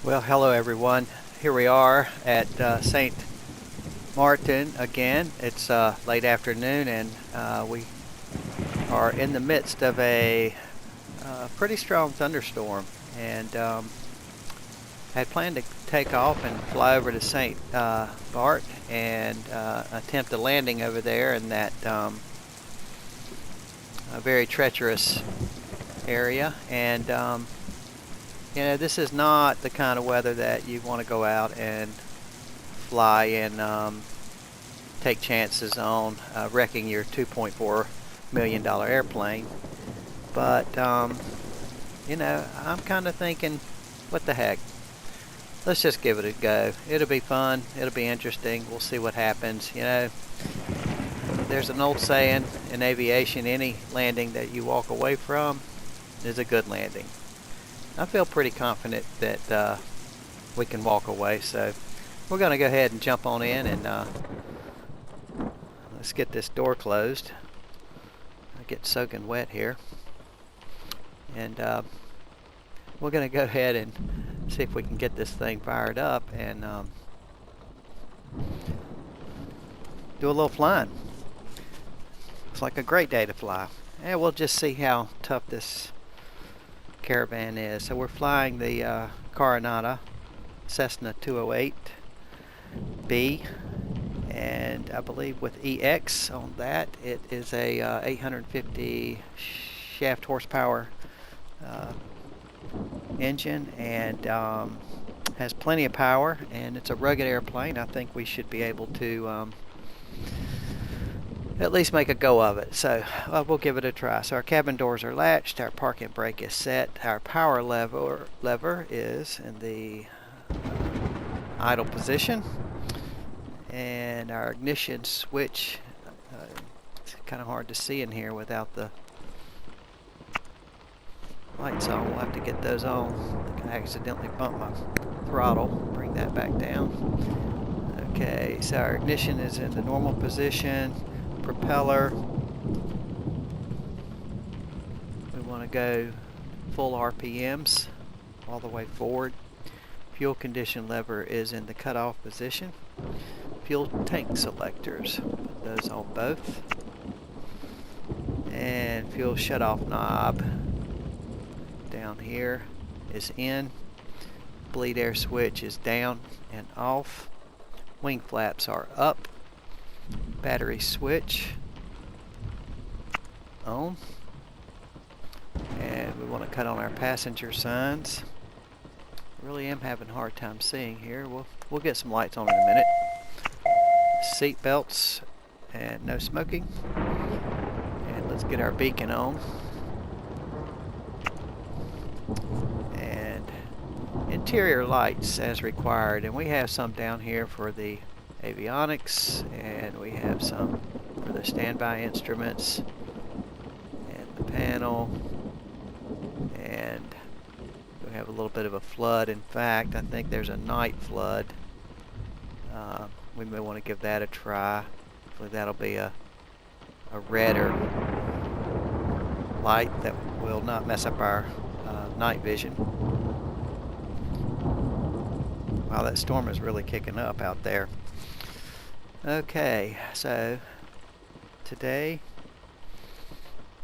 Well, hello everyone. Here we are at Saint Maarten again. It's late afternoon and we are in the midst of a pretty strong thunderstorm, and I had planned to take off and fly over to Saint Barth and attempt a landing over there in that very treacherous area. And this is not the kind of weather that you want to go out and fly and take chances on wrecking your $2.4 million airplane. But, I'm kind of thinking, what the heck? Let's just give it a go. It'll be fun. It'll be interesting. We'll see what happens. There's an old saying in aviation, any landing that you walk away from is a good landing. I feel pretty confident that we can walk away, so we're going to go ahead and jump on in and let's get this door closed. I get soaking wet here, and we're going to go ahead and see if we can get this thing fired up and do a little flying. Looks like a great day to fly, and we'll just see how tough this Caravan is. So we're flying the Carenado Cessna 208B, and I believe with EX on that, it is a 850 shaft horsepower engine, and has plenty of power, and it's a rugged airplane. I think we should be able to at least make a go of it. So we'll give it a try. So our cabin doors are latched, our parking brake is set, our power lever is in the idle position, and our ignition switch, it's kind of hard to see in here without the lights on. We'll have to get those on. I think I accidentally bumped my throttle. Bring that back down. Okay, so our ignition is in the normal position. Propeller, we want to go full RPMs all the way forward. Fuel condition lever is in the cutoff position. Fuel tank selectors, put those on both. And fuel shutoff knob down here is in. Bleed air switch is down and off. Wing flaps are up. Battery switch on, and we want to cut on our passenger signs. Really am having a hard time seeing here. We'll get some lights on in a minute. Seat belts and no smoking, and let's get our beacon on, and interior lights as required, and we have some down here for the avionics, and we have some for the standby instruments and the panel, and we have a little bit of a flood. In fact, I think there's a night flood. We may want to give that a try. Hopefully that'll be a redder light that will not mess up our night vision. Wow, that storm is really kicking up out there. Okay, so today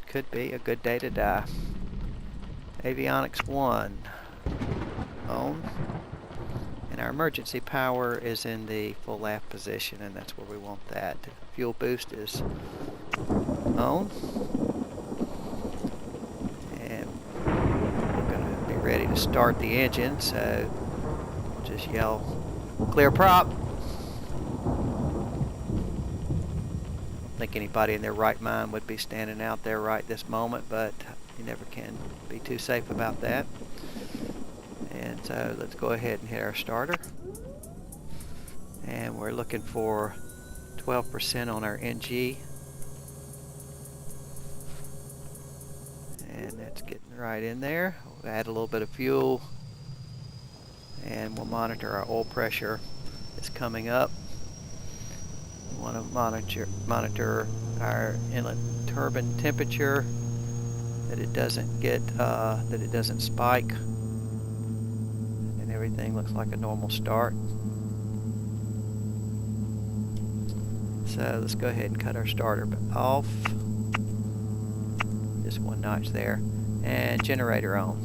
could be a good day to die. Avionics 1 on, and our emergency power is in the full aft position, and that's where we want that. Fuel boost is on, and we're going to be ready to start the engine, so we'll just yell clear prop. I think anybody in their right mind would be standing out there right this moment, but you never can be too safe about that. And so let's go ahead and hit our starter, and we're looking for 12% on our NG, and that's getting right in there. We'll add a little bit of fuel, and we'll monitor our oil pressure. It's coming up. We want to monitor our inlet turbine temperature, that it doesn't spike, and everything looks like a normal start. So let's go ahead and cut our starter off. Just one notch there. And generator on.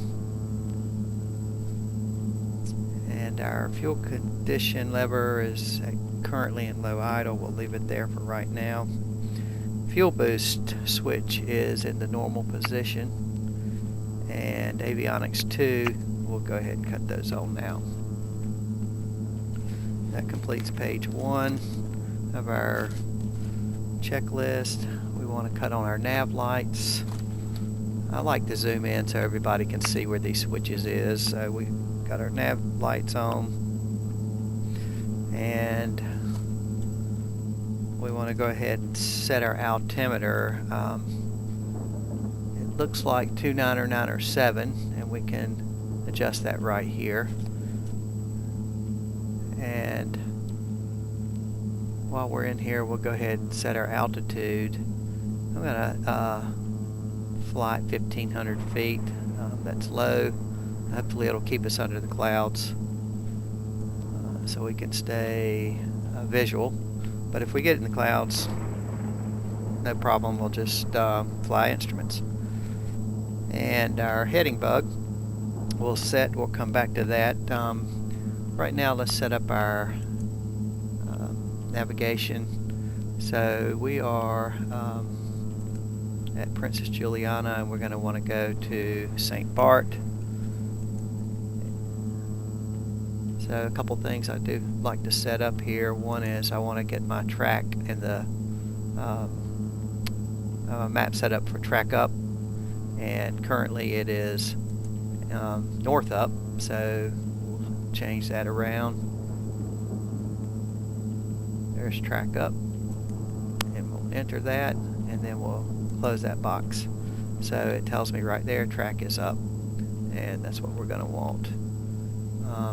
And our fuel condition lever is currently in low idle. We'll leave it there for right now. Fuel boost switch is in the normal position. And avionics 2, we'll go ahead and cut those on now. That completes page 1 of our checklist. We want to cut on our nav lights. I like to zoom in so everybody can see where these switches is. So we got our nav lights on, and we want to go ahead and set our altimeter. It looks like 2997, and we can adjust that right here. And while we're in here, we'll go ahead and set our altitude. I'm gonna fly at 1,500 feet. That's low. Hopefully it'll keep us under the clouds so we can stay visual. But if we get in the clouds, no problem, we'll just fly instruments. And our heading bug, we'll come back to that. Right now let's set up our navigation. So we are at Princess Juliana, and we're going to want to go to Saint Barth. So a couple things I do like to set up here. One is I want to get my track and the map set up for track up, and currently it is north up, so we'll change that around. There's track up, and we'll enter that, and then we'll close that box. So it tells me right there track is up, and that's what we're going to want.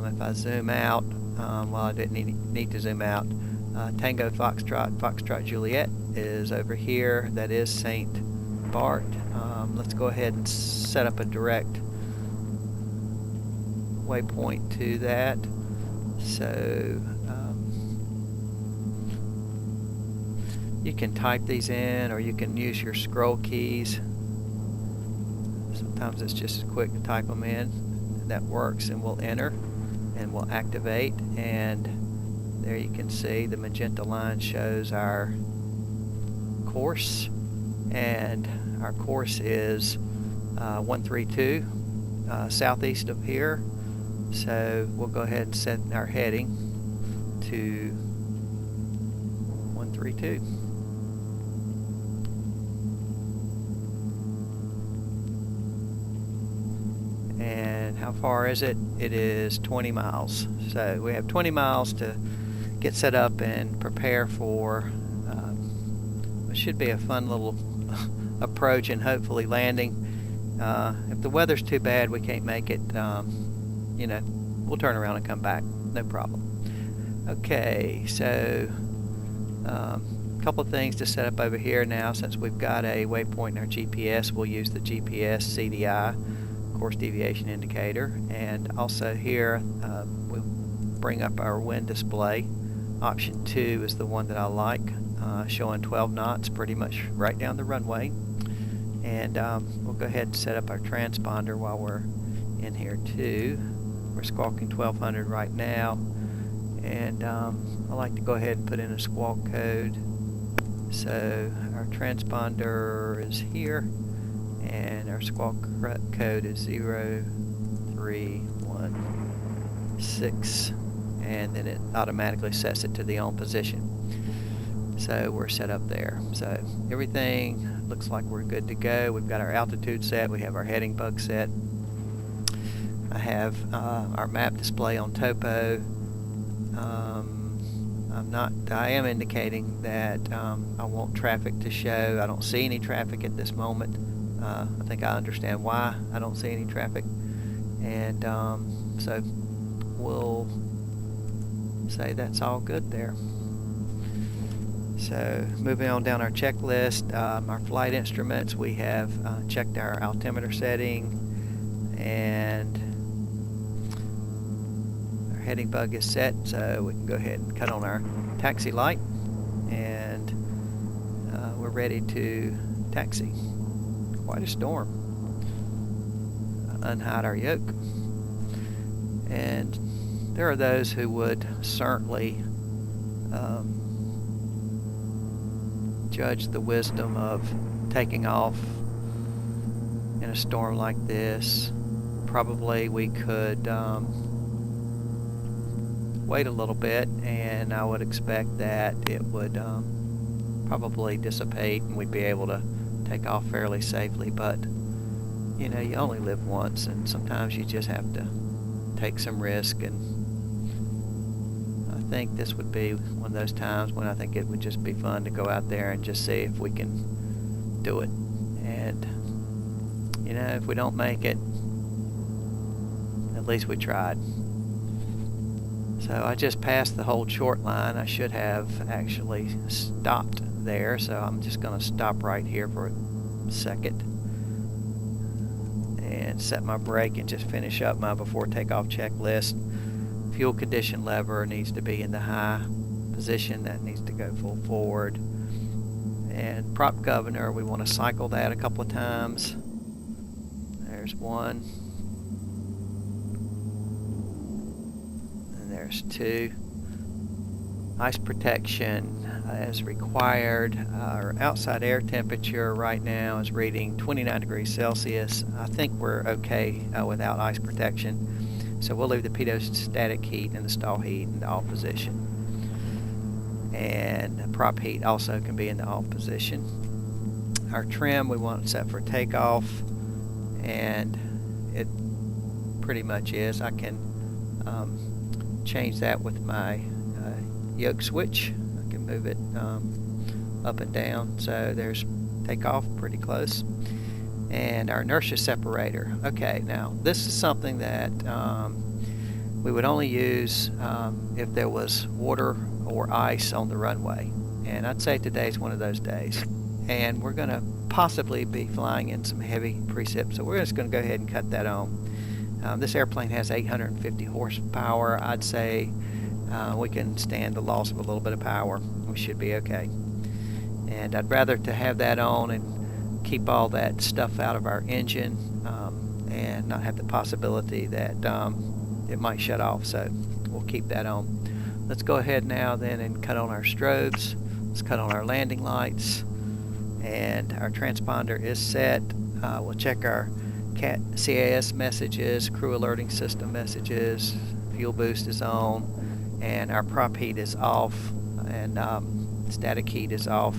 If I zoom out, well, I didn't need to zoom out. Tango Foxtrot, Foxtrot Juliet is over here. That is Saint Barth. Let's go ahead and set up a direct waypoint to that. So you can type these in, or you can use your scroll keys. Sometimes it's just as quick to type them in, and that works. And we'll enter, and we'll activate, and there you can see the magenta line shows our course, and our course is 132 southeast of here. So we'll go ahead and set our heading to 132. And how far is it? It is 20 miles. So we have 20 miles to get set up and prepare for it should be a fun little approach and hopefully landing. If the weather's too bad we can't make it, you know, we'll turn around and come back, no problem. Okay, so a couple of things to set up over here now. Since we've got a waypoint in our GPS, we'll use the GPS CDI, course deviation indicator, and also here we'll bring up our wind display. Option 2 is the one that I like, showing 12 knots pretty much right down the runway. And we'll go ahead and set up our transponder while we're in here too. We're squawking 1200 right now, and I like to go ahead and put in a squawk code. So our transponder is here, and our squawk code is 0316, and then it automatically sets it to the on position. So we're set up there. So everything looks like we're good to go. We've got our altitude set, we have our heading bug set. I have our map display on topo. I am indicating that I want traffic to show. I don't see any traffic at this moment. I think I understand why I don't see any traffic, and so we'll say that's all good there. So moving on down our checklist, our flight instruments, we have checked our altimeter setting, and heading bug is set, so we can go ahead and cut on our taxi light, and we're ready to taxi. Quite a storm. Unhide our yoke. And there are those who would certainly judge the wisdom of taking off in a storm like this. Probably we could wait a little bit, and I would expect that it would probably dissipate and we'd be able to take off fairly safely. But you know, you only live once, and sometimes you just have to take some risk, and I think this would be one of those times when I think it would just be fun to go out there and just see if we can do it. And you know, if we don't make it, at least we tried. So I just passed the hold short line. I should have actually stopped there, so I'm just going to stop right here for a second and set my brake and just finish up my before takeoff checklist. Fuel condition lever needs to be in the high position. That needs to go full forward. And prop governor, we want to cycle that a couple of times. There's one. And there's two. Ice protection as required. Our outside air temperature right now is reading 29 degrees Celsius. I think we're okay without ice protection. So we'll leave the pitot static heat and the stall heat in the off position. And the prop heat also can be in the off position. Our trim we want set for takeoff, and it pretty much is. I can change that with my yoke switch. I can move it up and down. So there's takeoff, pretty close. And our inertia separator. Okay, now this is something that we would only use if there was water or ice on the runway. And I'd say today's one of those days. And we're going to possibly be flying in some heavy precip, so we're just going to go ahead and cut that on. This airplane has 850 horsepower. I'd say we can stand the loss of a little bit of power. We should be okay. And I'd rather to have that on and keep all that stuff out of our engine and not have the possibility that it might shut off. So we'll keep that on. Let's go ahead now then and cut on our strobes. Let's cut on our landing lights. And our transponder is set. We'll check our CAS messages, crew alerting system messages, fuel boost is on, and our prop heat is off, and static heat is off.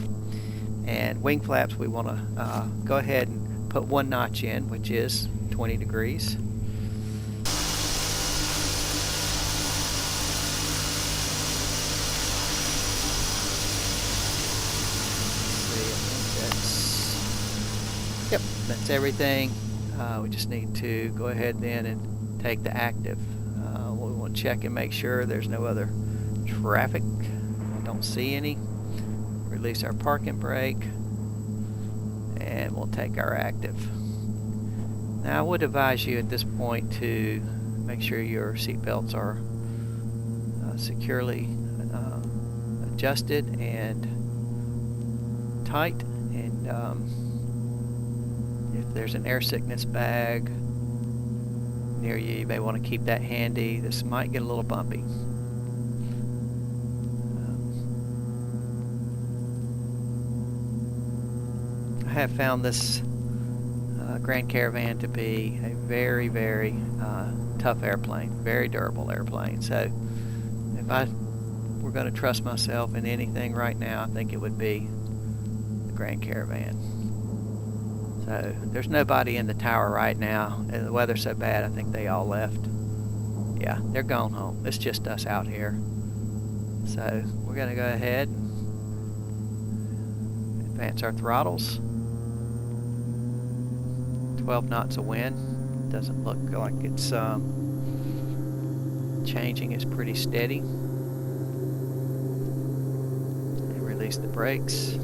And wing flaps, we want to go ahead and put one notch in, which is 20 degrees. Yep, that's everything. We just need to go ahead then and take the active. We want to check and make sure there's no other traffic. I don't see any. Release our parking brake, and we'll take our active. Now I would advise you at this point to make sure your seat belts are securely adjusted and tight, and if there's an air sickness bag near you, you may want to keep that handy. This might get a little bumpy. I have found this Grand Caravan to be a very, very tough airplane, very durable airplane. So if I were going to trust myself in anything right now, I think it would be the Grand Caravan. So there's nobody in the tower right now, and the weather's so bad I think they all left. Yeah, they're gone home. It's just us out here. So we're going to go ahead and advance our throttles. 12 knots of wind. Doesn't look like it's changing. It's pretty steady. And release the brakes.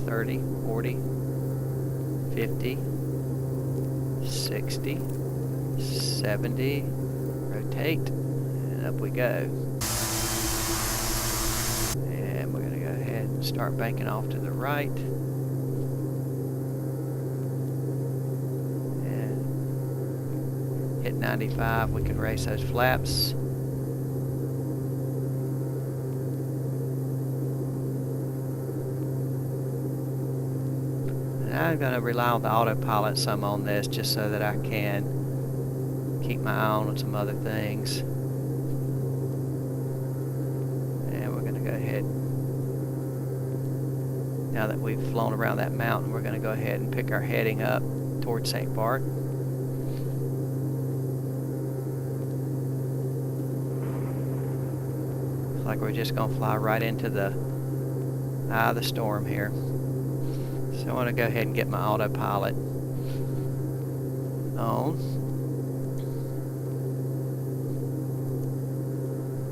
30, 40, 50, 60, 70, rotate, and up we go. And we're going to go ahead and start banking off to the right. And hit 95, we can raise those flaps. I'm going to rely on the autopilot some on this just so that I can keep my eye on some other things. And we're going to go ahead, now that we've flown around that mountain, we're going to go ahead and pick our heading up towards Saint Barth. Looks like we're just going to fly right into the eye of the storm here. So I want to go ahead and get my autopilot on.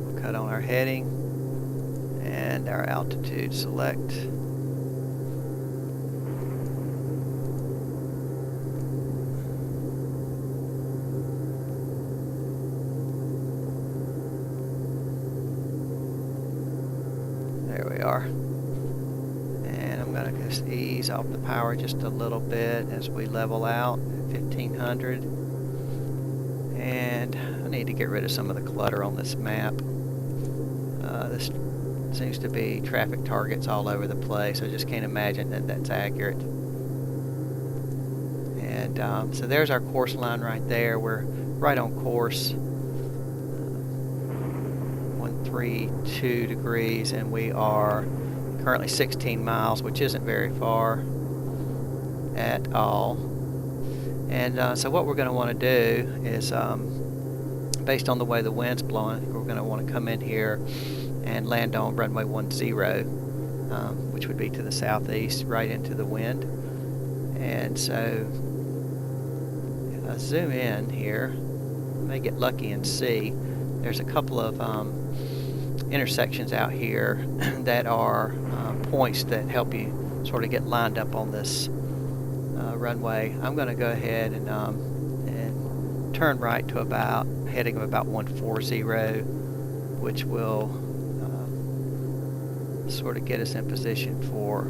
We'll cut on our heading and our altitude select. There we are. I'm going to just ease off the power just a little bit as we level out at 1500. And I need to get rid of some of the clutter on this map. This seems to be traffic targets all over the place. I just can't imagine that that's accurate. And so there's our course line right there. We're right on course. 132 degrees, and we are currently 16 miles, which isn't very far at all. And so what we're going to want to do is, based on the way the wind's blowing, we're going to want to come in here and land on runway 10, which would be to the southeast, right into the wind. And so if I zoom in here, I may get lucky and see there's a couple of intersections out here that are points that help you sort of get lined up on this runway. I'm going to go ahead and turn right to about heading of about 140, which will sort of get us in position for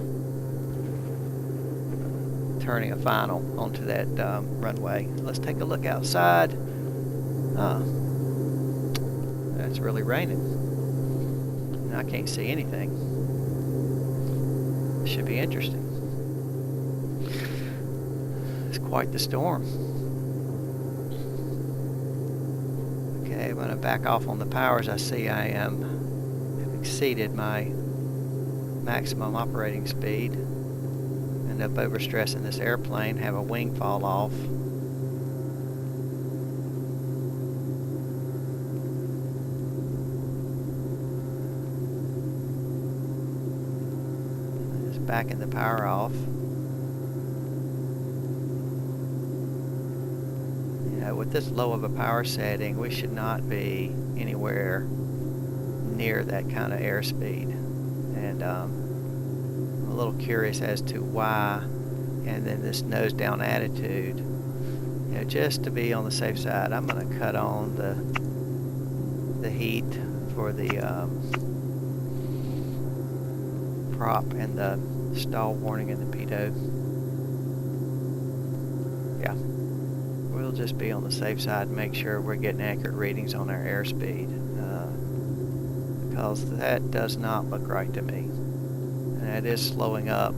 turning a final onto that runway. Let's take a look outside. It's really raining. I can't see anything. It should be interesting. It's quite the storm. Okay, I'm going to back off on the powers. I see I have exceeded my maximum operating speed. End up overstressing this airplane, have a wing fall off. Backing the power off. With this low of a power setting, we should not be anywhere near that kind of airspeed. And I'm a little curious as to why. And then this nose down attitude. Just to be on the safe side, I'm going to cut on the heat for the prop and the stall warning in the pitot. Yeah, we'll just be on the safe side and make sure we're getting accurate readings on our airspeed, because that does not look right to me. And it is slowing up,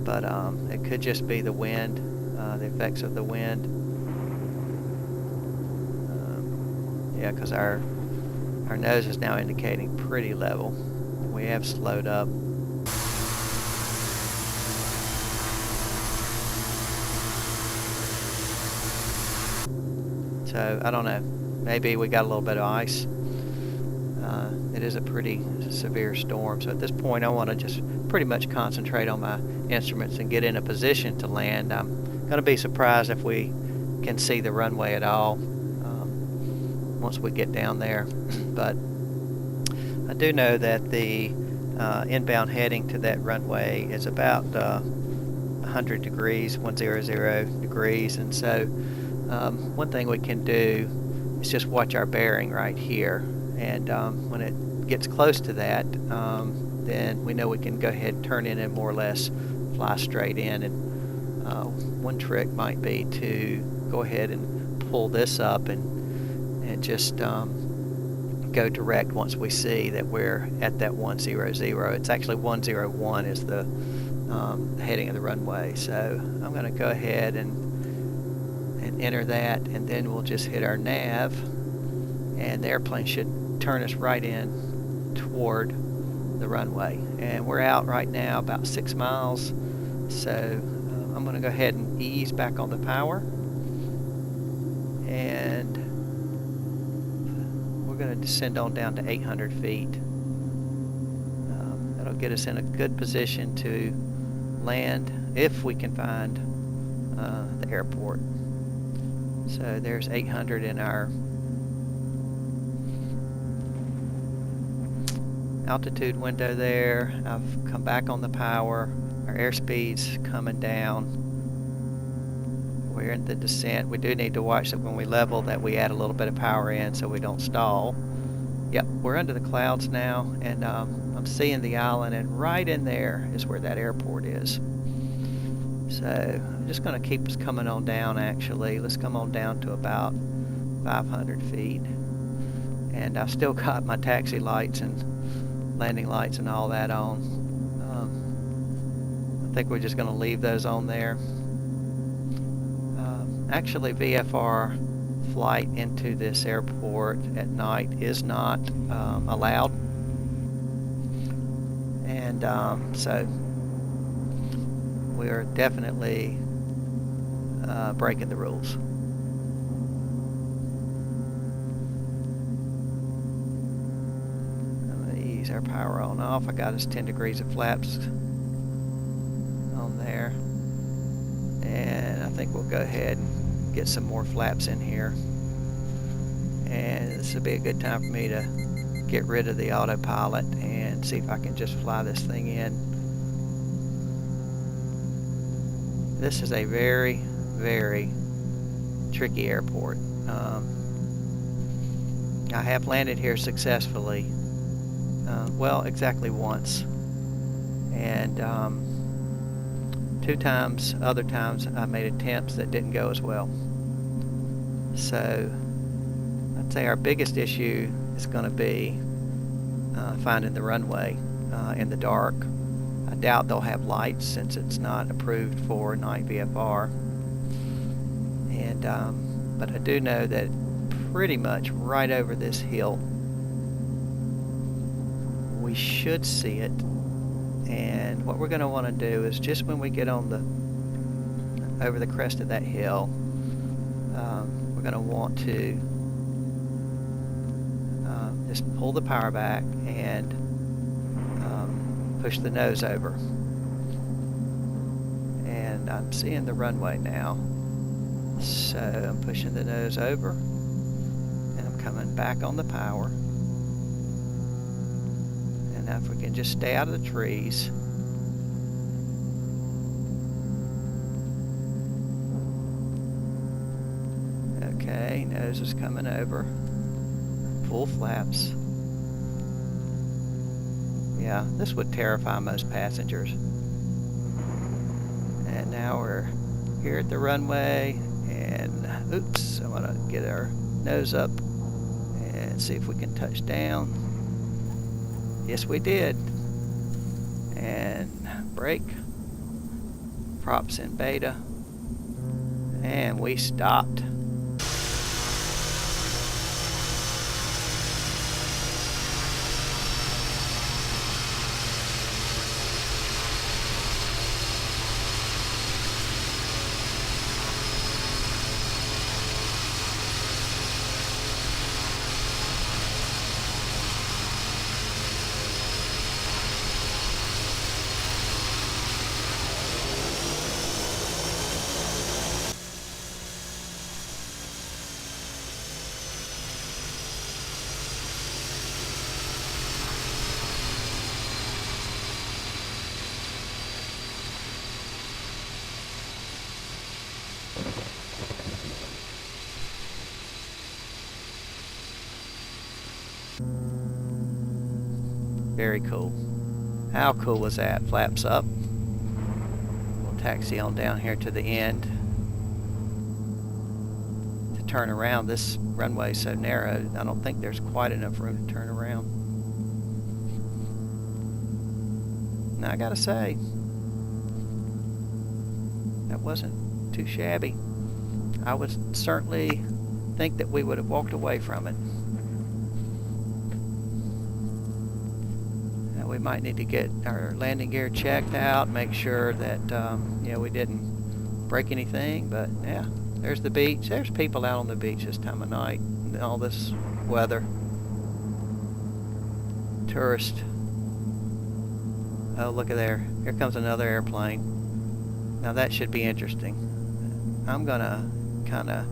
but it could just be the wind, the effects of the wind. Yeah, because our nose is now indicating pretty level. We have slowed up. So I don't know, maybe we got a little bit of ice. It is a pretty severe storm, so at this point I want to just pretty much concentrate on my instruments and get in a position to land. I'm going to be surprised if we can see the runway at all once we get down there. But I do know that the inbound heading to that runway is about 100 100 degrees, 100 degrees, and so one thing we can do is just watch our bearing right here, and when it gets close to that, then we know we can go ahead and turn in and more or less fly straight in. And one trick might be to go ahead and pull this up and just go direct once we see that we're at that 100. It's actually 101 is the heading of the runway. So I'm going to go ahead and enter that, and then we'll just hit our nav, and the airplane should turn us right in toward the runway. And we're out right now about 6 miles, so I'm going to go ahead and ease back on the power, and we're going to descend on down to 800 feet. That'll get us in a good position to land if we can find the airport. So there's 800 in our altitude window there. I've come back on the power. Our airspeed's coming down. We're in the descent. We do need to watch that when we level that we add a little bit of power in so we don't stall. Yep, we're under the clouds now, and I'm seeing the island, and right in there is where that airport is. So I'm just going to keep us coming on down. Actually, let's come on down to about 500 feet, and I've still got my taxi lights and landing lights and all that on. I think we're just going to leave those on there. Actually, VFR flight into this airport at night is not allowed, and so we are definitely breaking the rules. I'm going to ease our power on off. I got us 10 degrees of flaps on there, and I think we'll go ahead and get some more flaps in here. And this will be a good time for me to get rid of the autopilot and see if I can just fly this thing in. This is a very, very tricky airport. I have landed here successfully, well, exactly once, and 2 times, other times I made attempts that didn't go as well. So I'd say our biggest issue is going to be finding the runway in the dark. I doubt they'll have lights since it's not approved for night VFR. And but I do know that pretty much right over this hill we should see it. And what we're going to want to do is just when we get on over the crest of that hill, we're going to want to just pull the power back and push the nose over. And I'm seeing the runway now, so I'm pushing the nose over, and I'm coming back on the power. And now if we can just stay out of the trees. Okay, nose is coming over, full flaps. Yeah, this would terrify most passengers. And now we're here at the runway, and oops, I want to get our nose up and see if we can touch down. Yes, we did. And brake, props in beta, and we stopped. Very cool. How cool was that? Flaps up. We'll taxi on down here to the end. To turn around, this runway is so narrow, I don't think there's quite enough room to turn around. Now I gotta say, that wasn't too shabby. I would certainly think that we would have walked away from it. Now we might need to get our landing gear checked out, make sure that we didn't break anything, but yeah, there's the beach. There's people out on the beach this time of night in all this weather. Tourist. Oh, look at there. Here comes another airplane. Now that should be interesting. I'm gonna kind of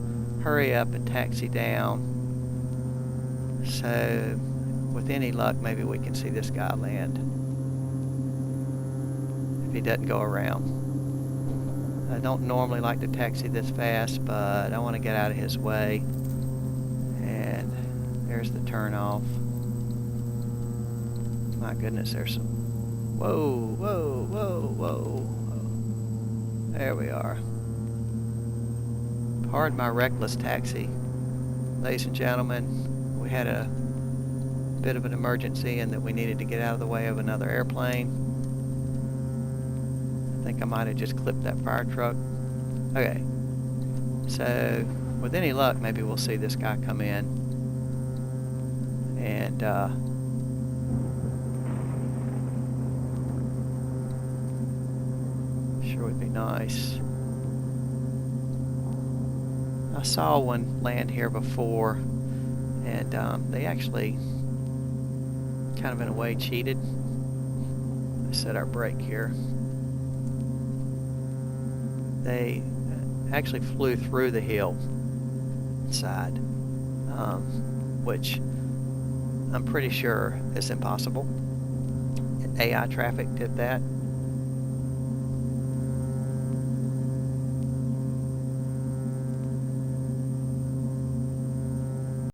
hurry up and taxi down. So, with any luck, maybe we can see this guy land. If he doesn't go around. I don't normally like to taxi this fast, but I want to get out of his way. And there's the turnoff. My goodness, there's some... Whoa, whoa, whoa, whoa. There we are. Pardon my reckless taxi. Ladies and gentlemen, we had a bit of an emergency in that we needed to get out of the way of another airplane. I think I might have just clipped that fire truck. Okay. So, with any luck, maybe we'll see this guy come in. And, sure would be nice. I saw one land here before, and they actually kind of in a way cheated. Let's set our brake here. They actually flew through the hill side, which I'm pretty sure is impossible. AI traffic did that.